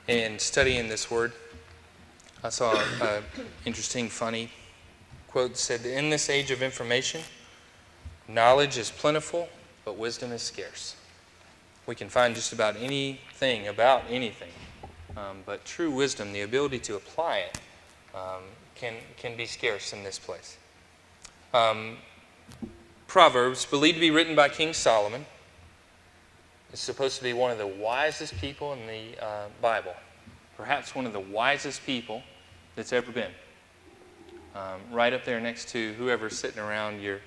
and studying this word, I saw an interesting, funny quote that said, "In this age of information, knowledge is plentiful, but wisdom is scarce." We can find just about anything, but true wisdom, the ability to apply it, can be scarce in this place. Proverbs, believed to be written by King Solomon, is supposed to be one of the wisest people in the Bible. Perhaps one of the wisest people that's ever been. Right up there next to whoever's sitting around your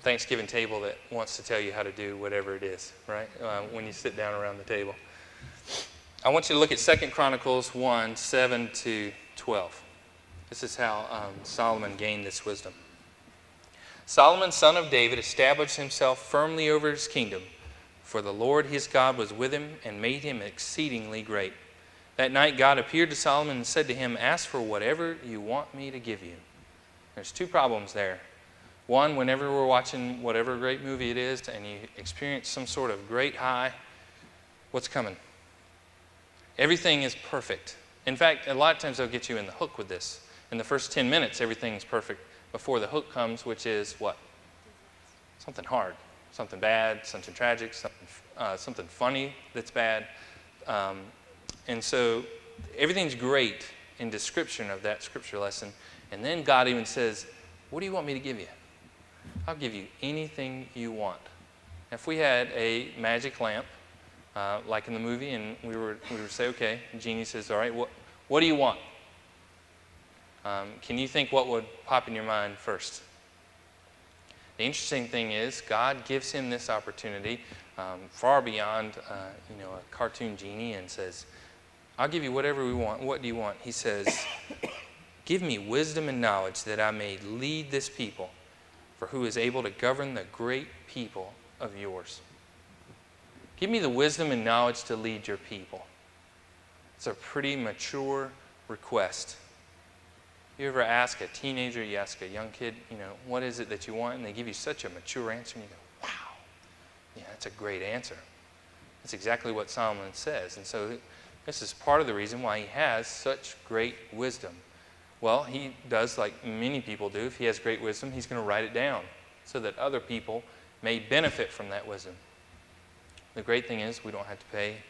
Thanksgiving table that wants to tell you how to do whatever it is, right? When you sit down around the table. I want you to look at 2 Chronicles 1, 7 to 12. This is how Solomon gained this wisdom. Solomon, son of David, established himself firmly over his kingdom, for the Lord his God was with him and made him exceedingly great. That night God appeared to Solomon and said to him, "Ask for whatever you want me to give you." There's two problems there. One, whenever we're watching whatever great movie it is and you experience some sort of great high, what's coming? Everything is perfect. In fact, a lot of times they'll get you in the hook with this. In the first 10 minutes, everything's perfect before the hook comes, which is what? Something hard, something bad, something tragic, something funny that's bad. And so everything's great in description of that scripture lesson. And then God even says, "What do you want me to give you? I'll give you anything you want." If we had a magic lamp, like in the movie, and we were say, okay, the genie says, "All right, what do you want?" Can you think what would pop in your mind first? The interesting thing is, God gives him this opportunity far beyond a cartoon genie, and says, "I'll give you whatever we want. What do you want?" He says, "Give me wisdom and knowledge that I may lead this people, for who is able to govern the great people of yours." Give me the wisdom and knowledge to lead your people. It's a pretty mature request. You ever ask a teenager, you ask a young kid, what is it that you want? And they give you such a mature answer, and you go, wow, yeah, that's a great answer. That's exactly what Solomon says. And so this is part of the reason why he has such great wisdom. Well, he does like many people do. If he has great wisdom, he's going to write it down so that other people may benefit from that wisdom. The great thing is we don't have to pay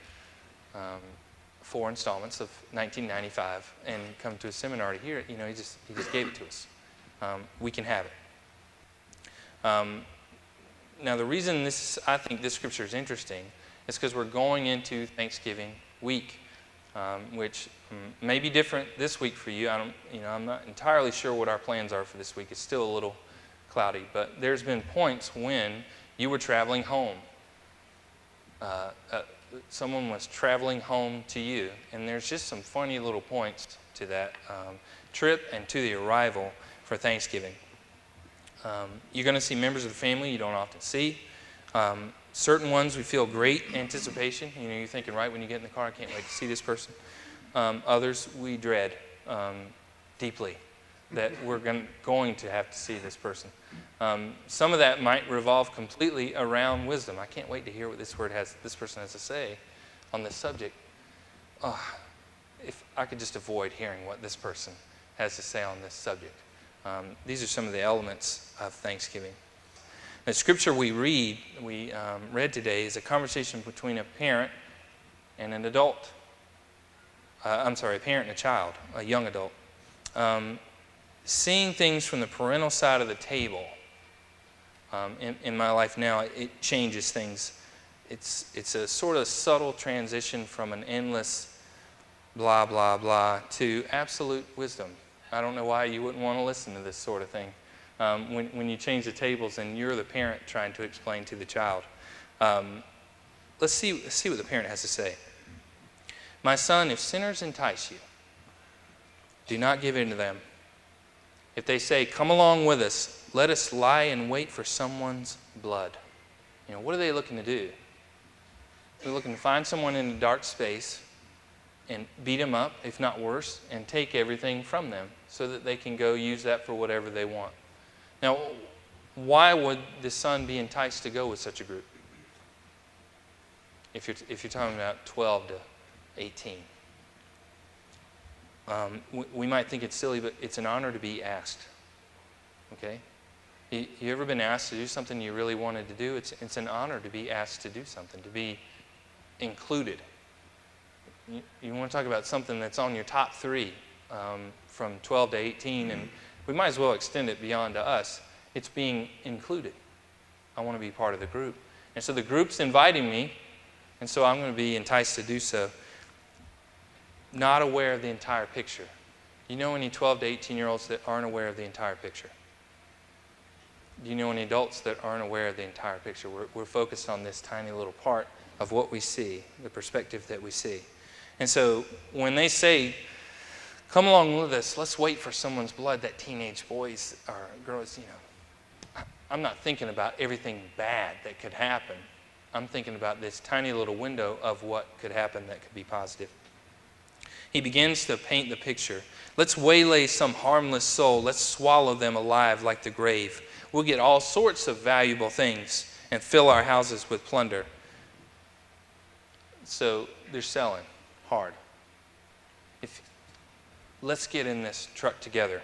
4 installments of $19.95 and come to a seminar to hear it. He just gave it to us. We can have it. Now, the reason I think this scripture is interesting is because we're going into Thanksgiving week, which may be different this week for you. I'm not entirely sure what our plans are for this week. It's still a little cloudy, but there's been points when you were traveling home. Someone was traveling home to you, and there's just some funny little points to that trip and to the arrival for Thanksgiving. You're going to see members of the family you don't often see. Certain ones we feel great anticipation. You're thinking right when you get in the car, I can't wait to see this person. Others we dread deeply that we're going to have to see this person. Some of that might revolve completely around wisdom. I can't wait to hear what this person has to say on this subject. If I could just avoid hearing what this person has to say on this subject. These are some of the elements of Thanksgiving. The scripture we read today is a conversation between a parent and an adult. A parent and a child, a young adult. Seeing things from the parental side of the table in my life now, it changes things. It's a sort of subtle transition from an endless blah, blah, blah to absolute wisdom. I don't know why you wouldn't want to listen to this sort of thing. When you change the tables and you're the parent trying to explain to the child. Let's see what the parent has to say. "My son, if sinners entice you, do not give in to them. If they say, 'Come along with us, let us lie in wait for someone's blood.'" What are they looking to do? They're looking to find someone in a dark space and beat them up, if not worse, and take everything from them so that they can go use that for whatever they want. Now, why would the son be enticed to go with such a group? If you're talking about 12 to 18. We might think it's silly, but it's an honor to be asked. Okay? You ever been asked to do something you really wanted to do? It's an honor to be asked to do something, to be included. You want to talk about something that's on your top 3 from 12 to 18, and we might as well extend it beyond to us. It's being included. I want to be part of the group. And so the group's inviting me, and so I'm going to be enticed to do so. Not aware of the entire picture. You know any 12 to 18-year-olds that aren't aware of the entire picture? Do you know any adults that aren't aware of the entire picture? We're focused on this tiny little part of what we see, the perspective that we see. And so when they say, come along with us, let's wait for someone's blood, that teenage boys or girls, I'm not thinking about everything bad that could happen. I'm thinking about this tiny little window of what could happen that could be positive. He begins to paint the picture. Let's waylay some harmless soul. Let's swallow them alive like the grave. We'll get all sorts of valuable things and fill our houses with plunder. So they're selling hard. Let's get in this truck together.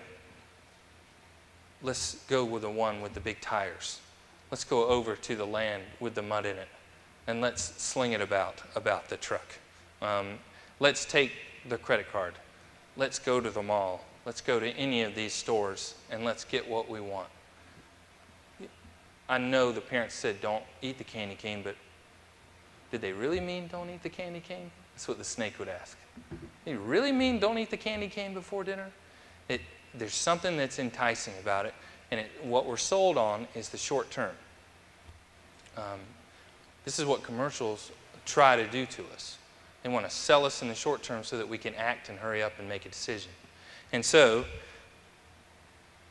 Let's go with the one with the big tires. Let's go over to the land with the mud in it, and let's sling it about the truck. Let's take the credit card. Let's go to the mall. Let's go to any of these stores, and let's get what we want. I know the parents said don't eat the candy cane, but did they really mean don't eat the candy cane? That's what the snake would ask. Did they really mean don't eat the candy cane before dinner? There's something that's enticing about it, and what we're sold on is the short term. This is what commercials try to do to us. They want to sell us in the short term so that we can act and hurry up and make a decision. And so,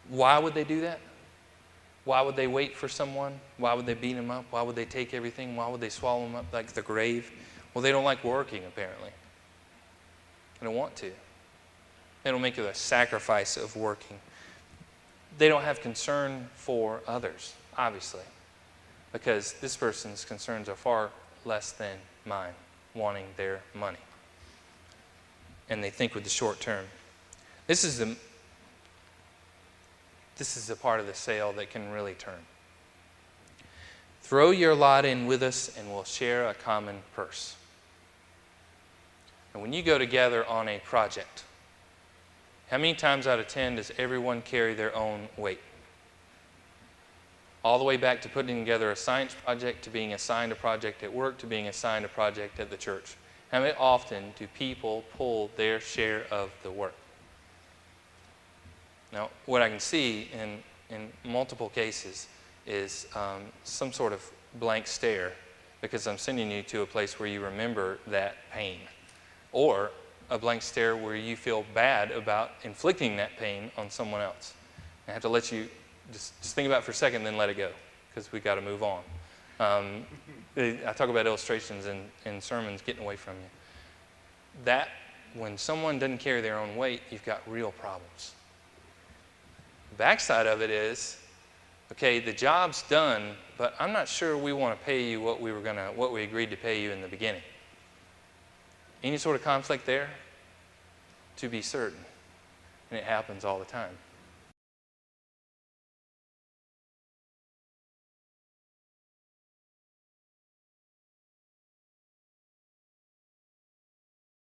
why would they do that? Why would they wait for someone? Why would they beat them up? Why would they take everything? Why would they swallow them up like the grave? Well, they don't like working, apparently. They don't want to. They don't make it a sacrifice of working. They don't have concern for others, obviously, because this person's concerns are far less than mine, wanting their money. And they think with the short term. This is the part of the sale that can really turn. Throw your lot in with us and we'll share a common purse. And when you go together on a project, how many times out of 10 does everyone carry their own weight? All the way back to putting together a science project, to being assigned a project at work, to being assigned a project at the church. How often do people pull their share of the work? Now, what I can see in multiple cases is some sort of blank stare, because I'm sending you to a place where you remember that pain. Or a blank stare where you feel bad about inflicting that pain on someone else. I have to let you just think about it for a second, then let it go, because we've got to move on. I talk about illustrations in sermons getting away from you. That, when someone doesn't carry their own weight, you've got real problems. The backside of it is, okay, the job's done, but I'm not sure we want to pay you what we agreed to pay you in the beginning. Any sort of conflict there? To be certain. And it happens all the time.